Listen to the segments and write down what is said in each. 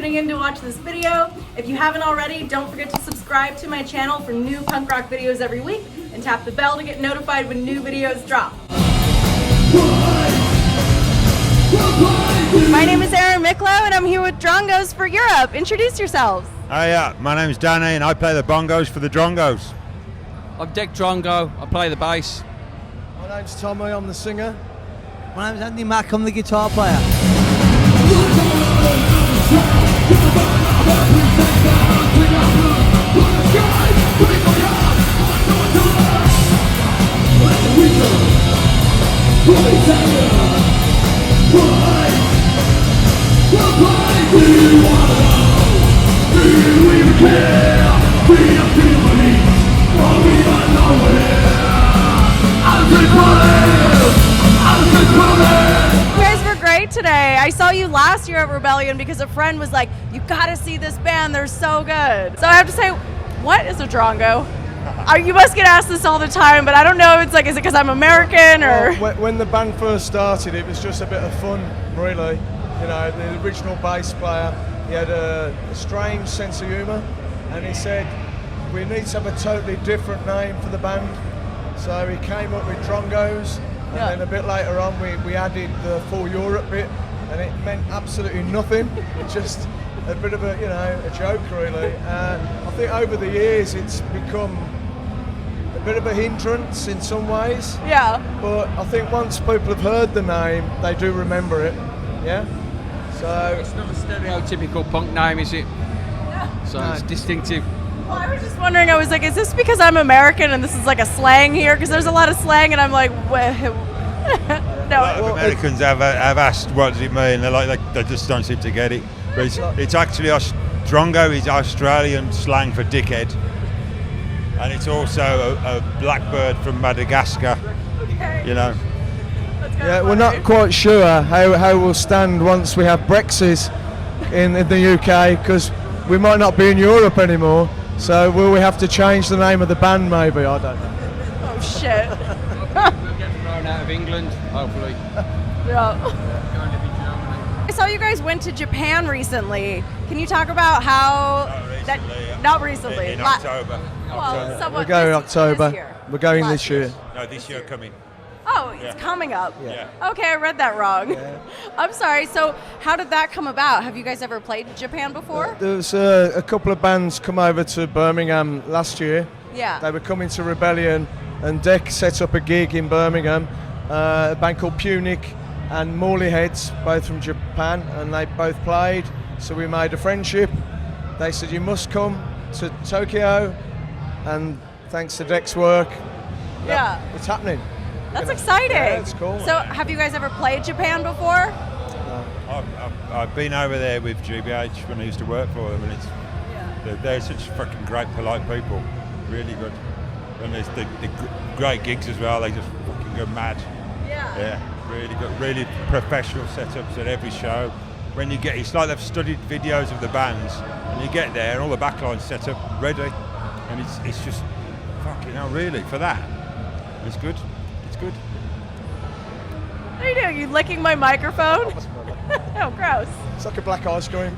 tuning in to watch this video. If you haven't already, don't forget to subscribe to my channel for new punk rock videos every week and tap the bell to get notified when new videos drop. My name is Erin Micklow and I'm here with Drongos for Europe. Introduce yourselves. Hi, my name's Danny and I play the bongos for the Drongos. I'm Dick Drongo, I play the bass. My name's Tommy, I'm the singer. My name's Andy Mack, I'm the guitar player. Today. I saw you last year at Rebellion because a friend was like, you gotta see this band, they're so good. So I have to say, what is a Drongo? You must get asked this all the time, but I don't know, it's like, is it because I'm American or? Well, when the band first started, it was just a bit of fun, really. You know, the original bass player, he had a strange sense of humour, and he said, we need to have a totally different name for the band. So he came up with Drongos. And then a bit later on, we added the full Europe bit, and it meant absolutely nothing. Just a bit of a, you know, a joke really. And I think over the years, it's become a bit of a hindrance in some ways. Yeah. But I think once people have heard the name, they do remember it. Yeah. So It's not a stereotypical punk name, is it? Yeah. So it's distinctive. Well, I was just wondering, I was like, is this because I'm American and this is like a slang here? Because there's a lot of slang and I'm like, no. A lot of Americans have asked what does it mean. They're like they just don't seem to get it. But it's actually Drongo is Australian slang for dickhead, and it's also a blackbird from Madagascar. Okay. You know. yeah, we're not quite sure how we'll stand once we have Brexit in the UK, because we might not be in Europe anymore. So will we have to change the name of the band maybe? I don't know. Oh shit. We'll get thrown out of England, hopefully. Yeah. Going to be Germany. I saw you guys went to Japan recently. Can you talk about how not recently. In October. Well, somewhat We're going in this October. year. We're going Last this year. No, this year coming. Oh, it's coming up. Yeah. Okay, I read that wrong. Yeah. I'm sorry. So, how did that come about? Have you guys ever played Japan before? There was a couple of bands come over to Birmingham last year. Yeah. They were coming to Rebellion, and Deck set up a gig in Birmingham. A band called Punic and Morley Heads, both from Japan, and they both played. So we made a friendship. They said you must come to Tokyo, and thanks to Deck's work, Yeah. it's happening. That's exciting. Yeah, it's cool. So, have you guys ever played Japan before? I've been over there with GBH when I used to work for them, and they're such fucking great, polite people. Really good. And there's the great gigs as well. They just fucking go mad. Yeah. Yeah, really good, really professional setups at every show. When you get, it's like they've studied videos of the bands, and you get there and all the backline's set up, ready, and it's just fucking hell, really, for that. It's good. It's good. What are you doing? You licking my microphone? Oh, gross. It's like a black ice cream.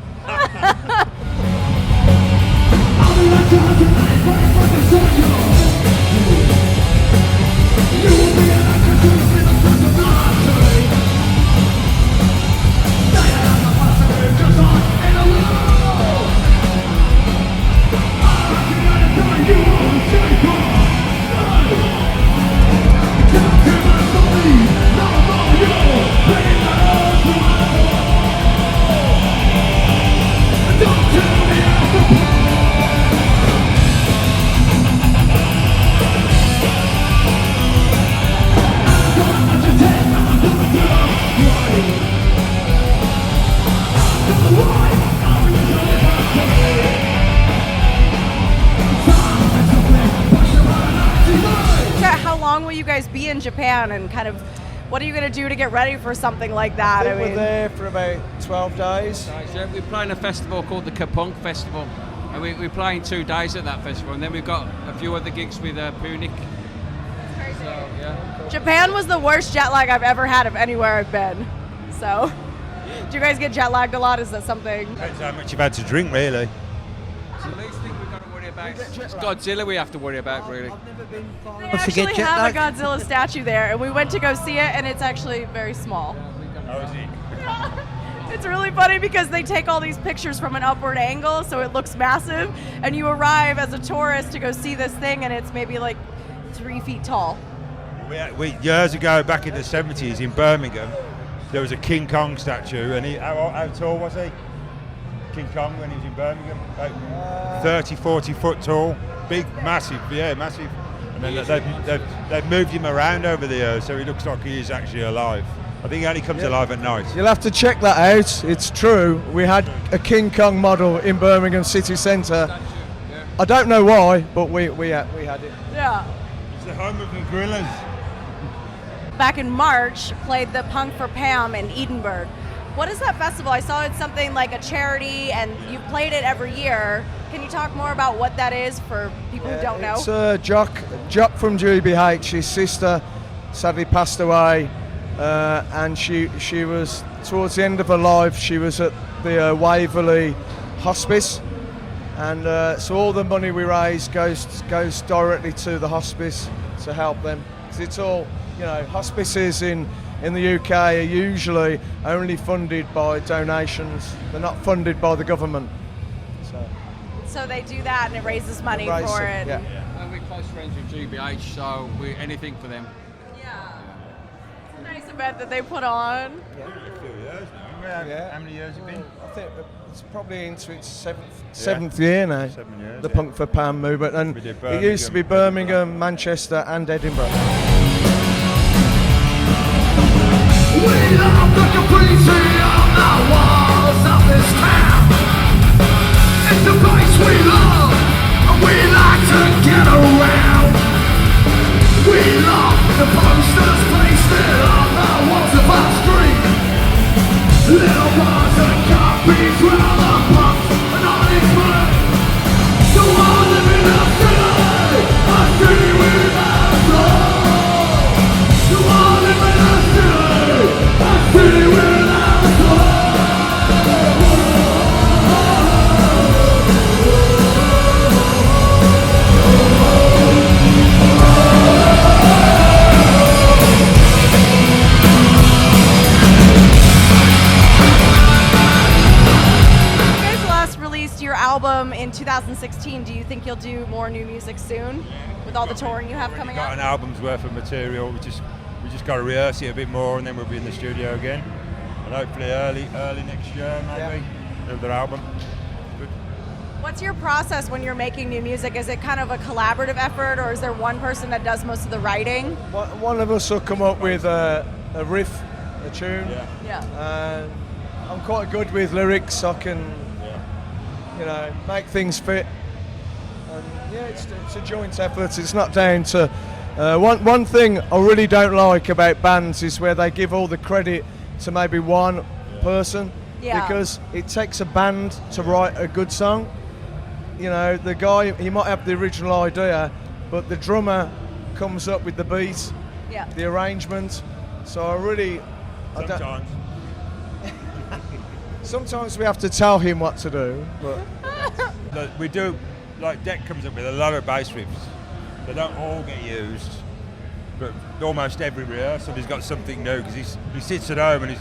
be in Japan, and kind of what are you going to do to get ready for something like that? I think we're there for about 12 days. Right, so we're playing a festival called the Kapunk Festival, and we're playing 2 days at that festival, and then we've got a few other gigs with Punic. So, yeah. Japan was the worst jet lag I've ever had of anywhere I've been. So Do you guys get jet lagged a lot? Is that something? Depends how much you've had to drink, really. The least thing we've got to worry about is Godzilla we have to worry about, really. I've never been far They enough to get actually jet have a lagged. Godzilla statue there, and we went to go see it, and it's actually very small. How is it? It's really funny because they take all these pictures from an upward angle, so it looks massive, and you arrive as a tourist to go see this thing, and it's maybe like 3 feet tall. We years ago, back in the 70s in Birmingham, there was a King Kong statue, and how tall was he? King Kong when he was in Birmingham? About 30, 40 foot tall. Big, massive, yeah, massive. And then they've moved him around over the years, so he looks like he is actually alive. I think he only comes alive at night. You'll have to check that out. It's true. We had a King Kong model in Birmingham city centre. I don't know why, but we had it. Yeah. It's the home of the gorillas. Back in March, played the Punk for Pam in Edinburgh. What is that festival? I saw it's something like a charity, and you played it every year. Can you talk more about what that is for people who don't know? It's Jock from GBH. His sister sadly passed away, and she was towards the end of her life. She was at the Waverley Hospice, and so all the money we raise goes directly to the hospice to help them. 'Cause it's all, hospices in the UK are usually only funded by donations. They're not funded by the government. So they do that, and it raises money Raise for it, it. yeah. And we're close friends with GBH, so we anything for them. Yeah. It's a nice event that they put on. A few years now. Yeah. How many years have it been? I think it's probably into its seventh year now. 7 years. The Punk for Pam movement, and We did it used to be Birmingham, Birmingham, Manchester, and Edinburgh. We love the graffiti on the walls of this town. It's the place we love, and we like to get around. We love the posters pasted on the walls of our street. Little bars and copies round the punks and on its way. So I live in a city without love. So I live in a city without love. You guys last released your album in 2016. Do you think you'll do more new music soon with all the touring you have coming We've got an up? album's worth of material. We just got to rehearse it a bit more, and then we'll be in the studio again. And hopefully early next year, maybe, another album. Good. What's your process when you're making new music? Is it kind of a collaborative effort, or is there one person that does most of the writing? One of us will come up with a riff, a tune. Yeah. Yeah. And I'm quite good with lyrics. I can, make things fit. And it's a joint effort. It's not down to one thing I really don't like about bands is where they give all the credit to maybe one person. Yeah. Because it takes a band to write a good song. The guy, he might have the original idea, but the drummer comes up with the beat, Yeah. the arrangement. So Sometimes. sometimes we have to tell him what to do, but Look, we do, like Deck comes up with a lot of bass riffs. They don't all get used, but almost every rehearsal he's got something new because he sits at home and he's,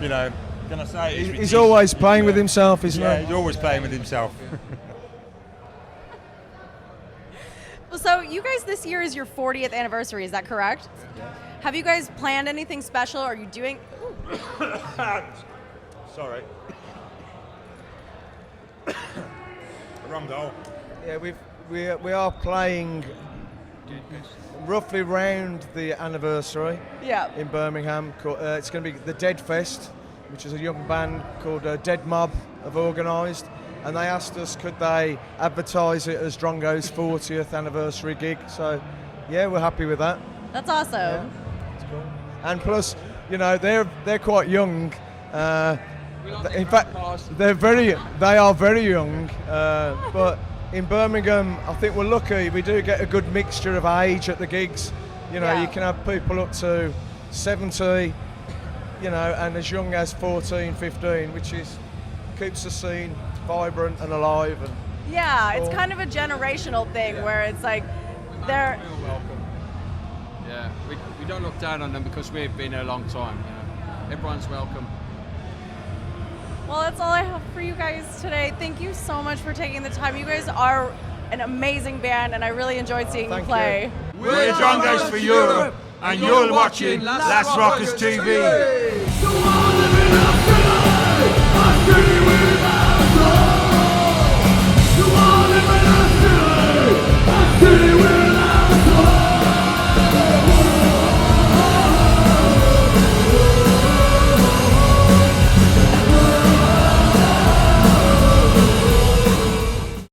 can I say it? he's always playing with himself, isn't Yeah, he? he's always playing with himself. Well, so you guys, this year is your 40th anniversary. Is that correct? Have you guys planned anything special? Are you doing? Sorry. Wrong goal. Yeah, we are playing roughly round the anniversary Yeah. in Birmingham. It's going to be the Dead Fest, which is a young band called Dead Mob have organised, and they asked us could they advertise it as Drongos' 40th anniversary gig. So, yeah, we're happy with that. That's awesome. Yeah, it's cool. And plus, they're quite young. In fact, they are very young. But in Birmingham, I think we're lucky. We do get a good mixture of age at the gigs. You Yeah. can have people up to 70, you know, and as young as 14, 15, which keeps the scene vibrant and alive. And Yeah, it's Cool. kind of a generational thing where it's like they're. Feel welcome. Yeah, we don't look down on them because we've been here a long time. You know, everyone's welcome. Well, that's all I have for you guys today. Thank you so much for taking the time. You guys are an amazing band, and I really enjoyed seeing Thank you play. We're Drongos for Europe, and you're watching Last Rockers TV. So I'm living up today, I'm pretty with